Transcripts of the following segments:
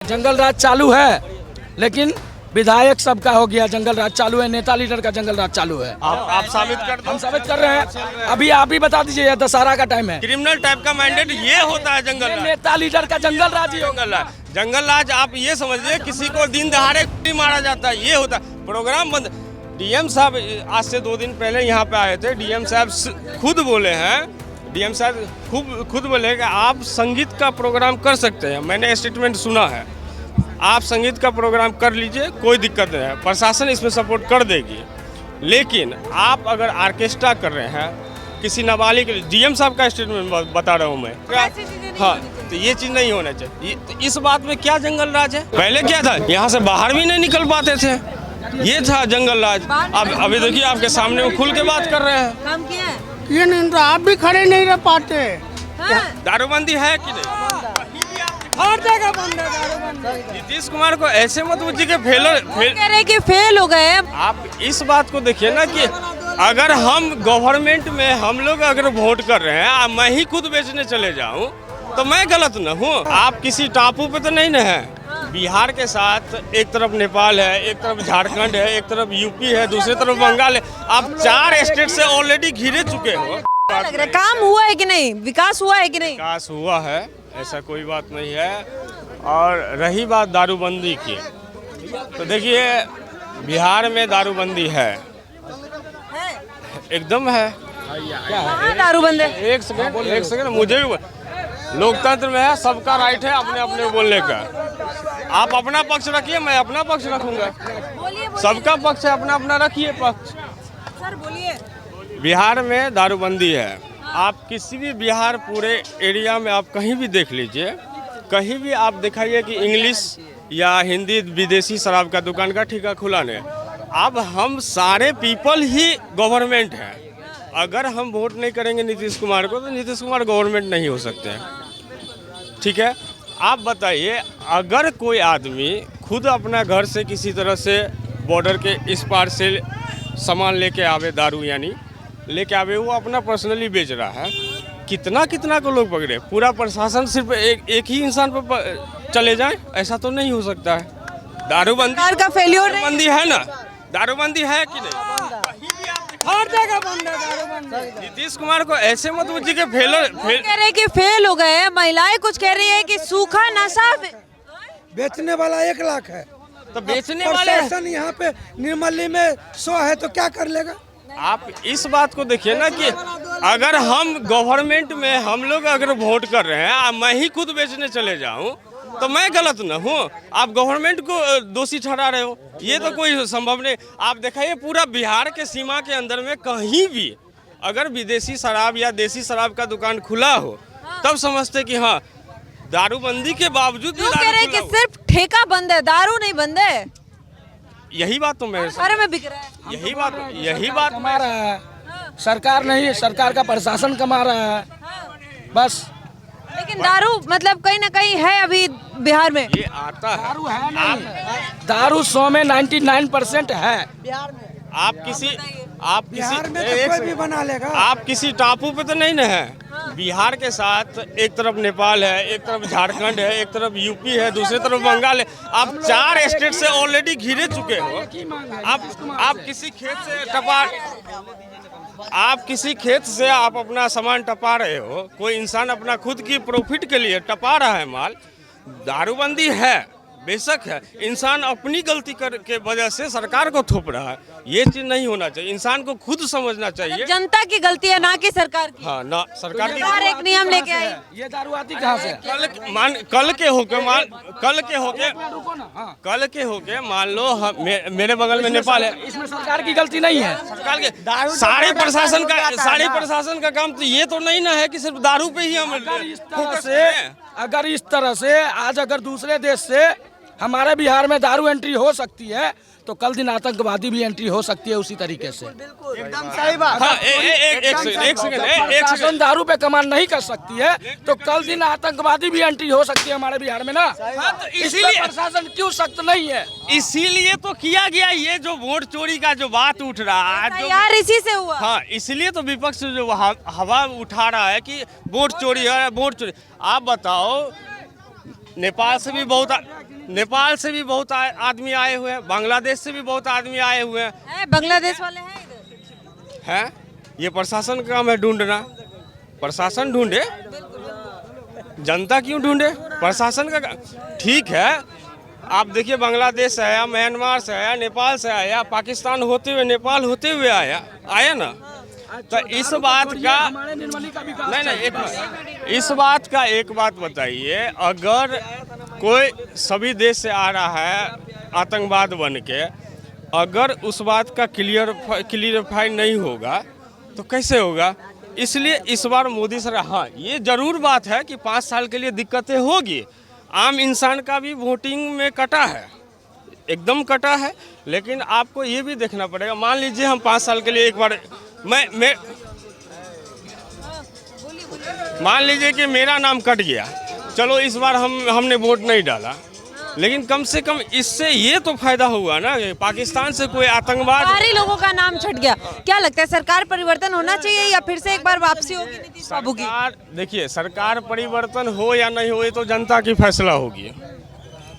जंगल राज चालू है, लेकिन विधायक सबका हो गया, जंगल राज चालू है, नेता लीडर का जंगल राज चालू है। आप साबित कर दो। हम साबित कर रहे हैं, अभी आप ही बता दीजिए, दशहरा का टाइम है। क्रिमिनल टाइप का मैंडेट ये होता है जंगल राज। नेता लीडर का जंगल राज ही होगा। जंगल राज आप ये समझिए, किसी को दिन दहाड़े नहीं मारा जाता है, ये होता है। प्रोग्राम बंद। डीएम साहब आज से 2 दिन पहले यहाँ पे आए थे। डीएम साहब खुद बोले हैं, डीएम साहब खुद बोले कि आप संगीत का प्रोग्राम कर सकते हैं। मैंने स्टेटमेंट सुना है, आप संगीत का प्रोग्राम कर लीजिए, कोई दिक्कत नहीं है, प्रशासन इसमें सपोर्ट कर देगी। लेकिन आप अगर ऑर्केस्ट्रा कर रहे हैं किसी नाबालिग के लिए, डीएम साहब का स्टेटमेंट बता रहा हूँ मैं। हाँ, तो ये चीज़ नहीं होना चाहिए। तो इस बात में क्या जंगल राज है? पहले क्या था, यहाँ से बाहर भी नहीं निकल पाते थे, ये था जंगल राज। अब अभी देखिए आपके सामने वो खुल के बात कर रहे हैं। काम किया है? ये नहीं तो आप भी खड़े नहीं रह पाते। हाँ। दारूबंदी है कि नहीं? हर जगह बंद है दारूबंदी। नीतीश कुमार को ऐसे मत पूछिए कि फेल कह रहे कि फेल हो गए। आप इस बात को देखिए ना कि अगर हम गवर्नमेंट में हम लोग अगर वोट कर रहे हैं, मैं ही खुद बेचने चले जाऊं तो मैं गलत न हूं। आप किसी टापू पे तो नहीं न है। बिहार के साथ एक तरफ नेपाल है, एक तरफ झारखंड है, एक तरफ यूपी है, दूसरी तरफ बंगाल है। आप 4 स्टेट से ऑलरेडी घिरे चुके हो। क्या लग रहा है, काम हुआ है कि नहीं, विकास हुआ है कि नहीं? विकास हुआ है, ऐसा कोई बात नहीं है। और रही बात दारूबंदी की, तो देखिए बिहार में दारूबंदी है, एकदम है। कहाँ दारूबंद है? एक सेकंड मुझे भी लोकतंत्र में है, सबका राइट है अपने अपने बोलने का। आप अपना पक्ष रखिए, मैं अपना पक्ष रखूंगा। सबका पक्ष है, अपना अपना रखिए पक्ष। सर बोलिए। बिहार में दारूबंदी है। आप किसी भी बिहार पूरे एरिया में आप कहीं भी देख लीजिए, कहीं भी आप दिखाइए कि इंग्लिश या हिंदी विदेशी शराब का दुकान का ठेका खुला नहीं। अब हम सारे पीपल ही गवर्नमेंट हैं। अगर हम वोट नहीं करेंगे नीतीश कुमार को तो नीतीश कुमार गवर्नमेंट नहीं हो सकते हैं। ठीक है, आप बताइए, अगर कोई आदमी खुद अपना घर से किसी तरह से बॉर्डर के इस पार से सामान लेके आवे, दारू यानी लेके आवे, वो अपना पर्सनली बेच रहा है, कितना को लोग पकड़े? पूरा प्रशासन सिर्फ एक ही इंसान पर चले जाए, ऐसा तो नहीं हो सकता है। दारूबंदी का फेल्योर दारूबंदी है ना, दारूबंदी है कि नहीं? हर जगह बंद है दारूबंदी। नीतीश कुमार को ऐसे मत पूछिए कि फेल कह रहे कि फेल हो गए। महिलाएं कुछ कह रही है कि सूखा नशा बेचने वाला 1 लाख है, तो बेचने वाले प्रशासन यहाँ पे निर्मली में 100 है तो क्या कर लेगा? आप इस बात को देखिए ना कि अगर हम गवर्नमेंट में हम लोग अगर वोट कर रहे हैं, मैं ही खुद बेचने चले जाऊं तो मैं गलत न हूं। आप गवर्नमेंट को दोषी ठहरा रहे हो, ये तो कोई संभव नहीं। आप दिखाइए पूरा बिहार के सीमा के अंदर में कहीं भी अगर विदेशी शराब या देसी शराब का दुकान खुला हो, तब समझते कि हाँ दारूबंदी के बावजूद भी कह रहे कि सिर्फ ठेका बंद है, दारू नहीं बंद है। यही बात तो मैं अरे में बिक रहा है। यही बात कमा रहा है, सरकार नहीं, सरकार का प्रशासन कमा रहा है बस। लेकिन दारू मतलब कहीं ना कहीं है अभी बिहार में। ये आता है, दारू है नहीं, दारू 100 में 99% है बिहार में। आप किसी बिहार में तो कोई भी बना लेगा। आप किसी टापू पे तो नहीं न है। बिहार के साथ एक तरफ नेपाल है, एक तरफ झारखंड है, एक तरफ यूपी है, दूसरी तरफ बंगाल है। आप 4 स्टेट से ऑलरेडी घिरे चुके हो। आप किसी खेत से आप अपना सामान टपा रहे हो, कोई इंसान अपना खुद की प्रॉफिट के लिए टपा रहा है माल। दारूबंदी है, बेशक है, इंसान अपनी गलती के वजह से सरकार को थोप रहा है, ये चीज नहीं होना चाहिए। इंसान को खुद समझना चाहिए, जनता की गलती है ना कि सरकार की। हाँ ना सरकार की। सरकार एक नियम लेके आई। ये दारू आती कहाँ से? कल के होके मान लो मेरे बगल में नेपाल है, इसमें सरकार की गलती नहीं है। सरकार के सारे प्रशासन का काम तो ये तो नहीं ना है कि सिर्फ दारू पे ही हम अगर इस तरह से आज अगर दूसरे देश से हमारे बिहार में दारू एंट्री हो सकती है, तो कल दिन आतंकवादी भी एंट्री हो सकती है उसी तरीके से। एकदम सही बात। हाँ, एक सेकंड, दारू पे कमांड नहीं कर सकती है, तो कल दिन आतंकवादी भी एंट्री हो सकती है हमारे बिहार में ना। हाँ, तो इसीलिए प्रशासन क्यों सख्त नहीं है? इसीलिए तो किया गया ये जो वोट चोरी का जो बात उठ रहा है, यार इसी से हुआ। हाँ, इसलिए तो विपक्ष जो हवा उठा रहा है कि वोट चोरी है, वोट चोरी। आप बताओ, नेपाल से भी बहुत आदमी आए हुए हैं, बांग्लादेश से भी बहुत आदमी आए हुए हैं। बांग्लादेश वाले हैं इधर? है ये प्रशासन का काम है ढूंढना। प्रशासन ढूंढे, जनता क्यों ढूंढे? प्रशासन का ठीक है। आप देखिए बांग्लादेश से आया, म्यांमार से आया, नेपाल से आया, पाकिस्तान होते हुए नेपाल होते हुए आया ना। तो इस बात का नहीं एक बात, इस बात का एक बात बताइए, अगर कोई सभी देश से आ रहा है आतंकवाद बन के, अगर उस बात का क्लियरफाई नहीं होगा तो कैसे होगा? इसलिए इस बार मोदी सर, हाँ ये जरूर बात है कि 5 साल के लिए दिक्कतें होगी। आम इंसान का भी वोटिंग में कटा है, एकदम कटा है। लेकिन आपको ये भी देखना पड़ेगा, मान लीजिए हम 5 साल के लिए एक बार मैं मान लीजिए कि मेरा नाम कट गया, चलो इस बार हमने वोट नहीं डाला, लेकिन कम से कम इससे ये तो फायदा हुआ ना कि पाकिस्तान से कोई आतंकवाद, सारे लोगों का नाम छट गया। क्या लगता है सरकार परिवर्तन होना चाहिए या फिर से एक बार वापसी होगी नीतीश बाबू की? देखिए सरकार परिवर्तन हो या नहीं हो ये तो जनता की फैसला होगी,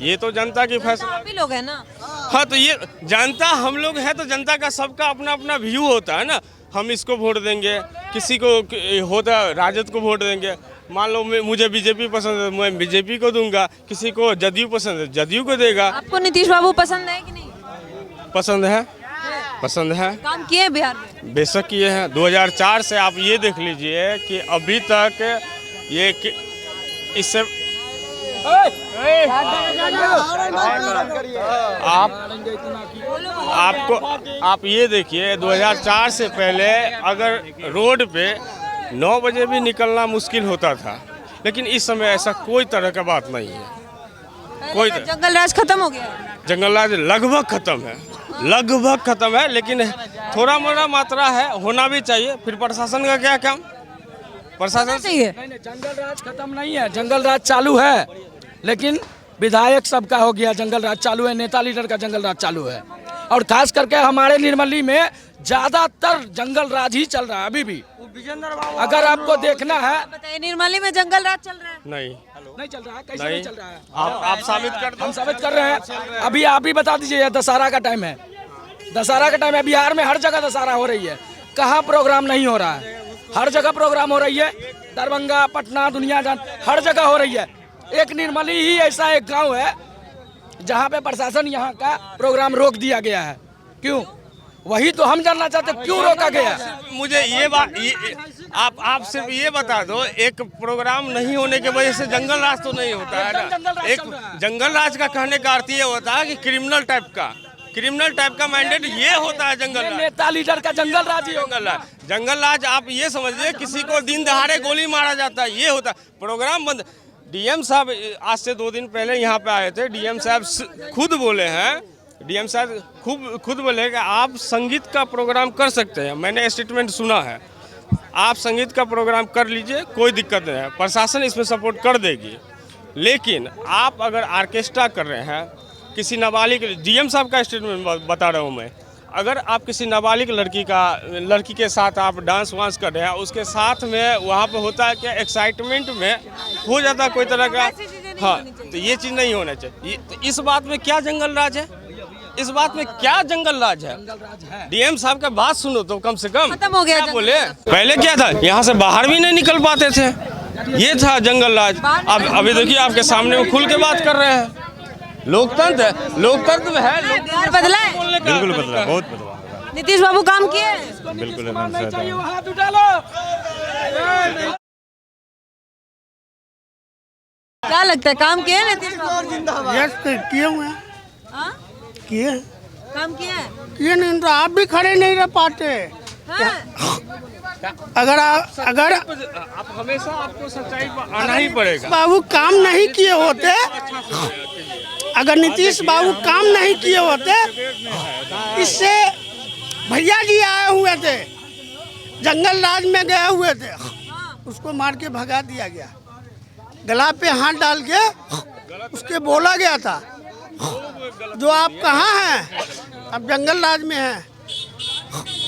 ये तो जनता की फैसला। आप ही लोग हैं ना? हाँ तो ये जनता हम लोग है तो जनता का सबका अपना अपना व्यू होता है ना। हम इसको वोट देंगे, किसी को होता राजद को वोट देंगे। मान लो मुझे बीजेपी पसंद है, मैं बीजेपी को दूंगा, किसी को जदयू पसंद है जदयू को देगा। आपको नीतीश बाबू पसंद है कि नहीं? पसंद है, पसंद है। काम किए हैं बिहार में? बेशक किए हैं। 2004 से आप ये देख लीजिए कि अभी तक ये इससे आप ये देखिए 2004 से पहले अगर रोड पे 9 बजे भी निकलना मुश्किल होता था, लेकिन इस समय ऐसा कोई तरह का बात नहीं है। कोई जंगल राज खत्म हो गया? जंगल राज लगभग खत्म है, लगभग खत्म है, लेकिन थोड़ा मोड़ा मात्रा है, होना भी चाहिए। फिर प्रशासन का क्या काम? प्रशासन चाहिए। नहीं, जंगल राज खत्म नहीं है, जंगल राज चालू है, लेकिन विधायक सबका हो गया, जंगल राज चालू है, नेता लीडर का जंगल राज चालू है। और खास करके हमारे निर्मली में ज्यादातर जंगल राज ही चल रहा है अभी भी। अगर आपको देखना है, बताइए निर्मली में जंगल राज चल रहा है? नहीं चल रहा है। कैसे नहीं नहीं चल रहा है? आप साबित कर दो। हम साबित कर रहे हैं। अभी आप ही बता दीजिए, दशहरा का टाइम है, दशहरा का टाइम है, बिहार में हर जगह दशहरा हो रही है, कहाँ प्रोग्राम नहीं हो रहा है? हर जगह प्रोग्राम हो रही है, दरभंगा, पटना, दुनिया जान हर जगह हो रही है। एक निर्मली ही ऐसा एक गांव है जहां पे प्रशासन यहाँ का प्रोग्राम रोक दिया गया है। क्यों? वही तो हम जानना चाहते हैं, क्यों रोका गया? मुझे ये बात आप सिर्फ ये बता दो, एक प्रोग्राम नहीं होने की वजह से जंगल राज तो नहीं होता है ना। एक जंगल राज का कहने का अर्थ ये होता है कि क्रिमिनल टाइप का मैंडेट ये होता है जंगल राज। नेता लीडर का जंगल राज ही होगा। जंगल राज आप ये समझिए, किसी को दिन दहाड़े गोली मारा जाता है, ये होता है। प्रोग्राम बंद। डीएम साहब आज से 2 दिन पहले यहाँ पे आए थे, डीएम साहब खुद बोले हैं, डीएम साहब खुद बोले कि आप संगीत का प्रोग्राम कर सकते हैं। मैंने स्टेटमेंट सुना है, आप संगीत का प्रोग्राम कर लीजिए, कोई दिक्कत नहीं है, प्रशासन इसमें सपोर्ट कर देगी। लेकिन आप अगर ऑर्केस्ट्रा कर रहे हैं, किसी नाबालिग, डीएम साहब का स्टेटमेंट बता रहा हूँ मैं, अगर आप किसी नाबालिग लड़की के साथ आप डांस वांस कर रहे हैं, उसके साथ में वहाँ पे होता है कि एक्साइटमेंट में हो जाता है कोई तरह का, हाँ, तो ये चीज़ नहीं होना चाहिए। तो इस बात में क्या जंगल राज है? इस बात में क्या जंगल राज है? डीएम साहब का बात सुनो तो कम से कम। खत्म हो गया क्या बोले? पहले क्या था, यहाँ से बाहर भी नहीं निकल पाते थे, ये था जंगल राज। अब अभी देखिए आपके सामने में खुल के बात कर रहे हैं। लोकतंत्र है, बिहार बदला है? बिल्कुल बदला, बहुत बदला। नीतीश बाबू काम किए? बिल्कुल हाथ उठा लो। क्या लगता है काम किए नीतीश बाबू? किए हुए हैं, हाँ? किए काम किए हैं? किए नहीं तो आप भी खड़े नहीं रह पाते। हाँ? अगर आप हमेशा आपको सच्चाई पर आना ही पड़ेगा। बाबू काम नहीं किए होते, अगर नीतीश बाबू काम नहीं किए होते, इससे भैया जी आए हुए थे, जंगल राज में गए हुए थे, उसको मार के भगा दिया गया, गला पे हाथ डाल के उसके बोला गया था, जो आप कहाँ हैं, अब जंगल राज में हैं,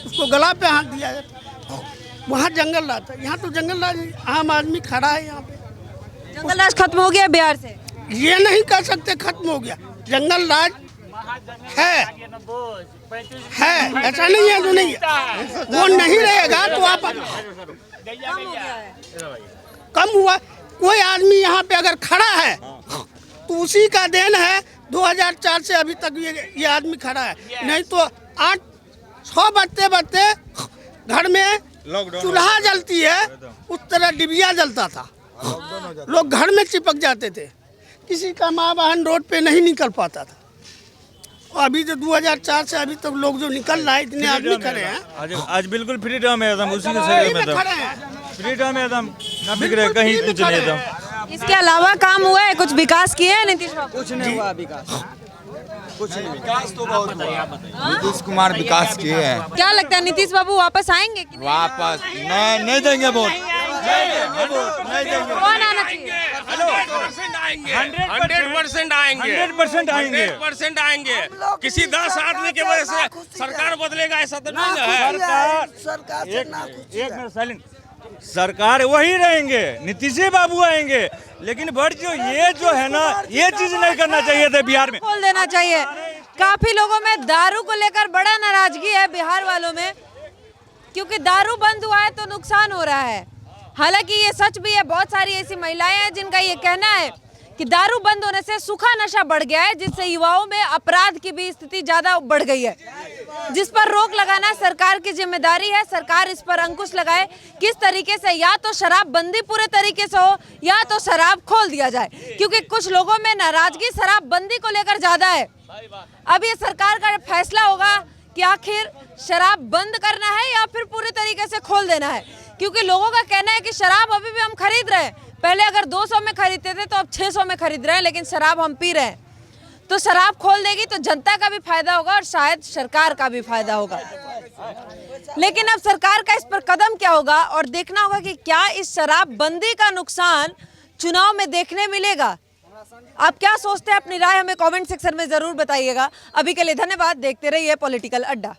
उसको गला पे हाथ दिया गया। वहाँ जंगल राज था, यहाँ तो जंगल राज, आम आदमी खड़ा है यहाँ पे। जंगल राज खत्म हो गया बिहार से? ये नहीं कह सकते खत्म हो गया। जंगल राज है, ऐसा नहीं है तो नहीं है। वो नहीं रहेगा तो आप कम हुआ। कोई आदमी यहाँ पे अगर खड़ा है तो उसी का देन है। 2004 से अभी तक ये आदमी खड़ा है, नहीं तो 800 बजते घर में चूल्हा जलती है उस तरह डिबिया जलता था, लोग घर में चिपक जाते थे, किसी का माँ बहन रोड पे नहीं निकल पाता था। और अभी तो 2004 से अभी तक लोग जो निकल रहा है, इतने आदमी खड़े हैं आज बिल्कुल फ्रीडम है एकदम, उसी के शरीर में एकदम खड़े हैं। फ्रीडम है एकदम, ना बिगड़े कहीं कुछ नहीं एकदम। इसके अलावा काम हुआ है, कुछ विकास किए हैं नीतीश बाबू? कुछ नहीं हुआ विकास, कुछ नहीं। विकास तो बहुत हुआ। नीतीश कुमार विकास किए हैं। क्या लगता है नीतीश बाबू वापस आएंगे कि नहीं? वापस नहीं देंगे वोट, नहीं देंगे। कौन आना चाहिए? 100% आएंगे, 100% आएंगे। किसी 10 आदमी की वजह से सरकार बदलेगा ऐसा तो नहीं है। एक मिनट साइलेंट। सरकार वही रहेंगे, नीतीश बाबू आएंगे, लेकिन बट जो ये जो है ना, ये चीज नहीं करना चाहिए था बिहार में। खोल देना चाहिए। काफी लोगों में दारू को लेकर बड़ा नाराजगी है बिहार वालों में, क्योंकि दारू बंद हुआ है तो नुकसान हो रहा है। हालांकि ये सच भी है, बहुत सारी ऐसी महिलाएं हैं जिनका ये कहना है कि दारू बंद होने से सूखा नशा बढ़ गया है, जिससे युवाओं में अपराध की भी स्थिति ज्यादा बढ़ गई है, जिस पर रोक लगाना सरकार की जिम्मेदारी है। सरकार इस पर अंकुश लगाए, किस तरीके से या तो शराब बंदी पूरे तरीके से हो या तो शराब खोल दिया जाए, क्योंकि कुछ लोगों में नाराजगी शराब बंदी को लेकर ज्यादा है। अब ये सरकार का फैसला होगा कि आखिर शराब बंद करना है या फिर पूरे तरीके से खोल देना है, क्योंकि लोगों का कहना है कि शराब अभी भी हम खरीद रहे हैं। पहले अगर 200 में खरीदते थे तो अब 600 में खरीद रहे हैं, लेकिन शराब हम पी रहे हैं। तो शराब खोल देगी तो जनता का भी फायदा होगा और शायद सरकार का भी फायदा होगा। लेकिन अब सरकार का इस पर कदम क्या होगा, और देखना होगा कि क्या इस शराब बंदी का नुकसान चुनाव में देखने मिलेगा। आप क्या सोचते हैं, अपनी राय हमें कमेंट सेक्शन में जरूर बताइएगा। अभी के लिए धन्यवाद, देखते रहिए पॉलिटिकल अड्डा।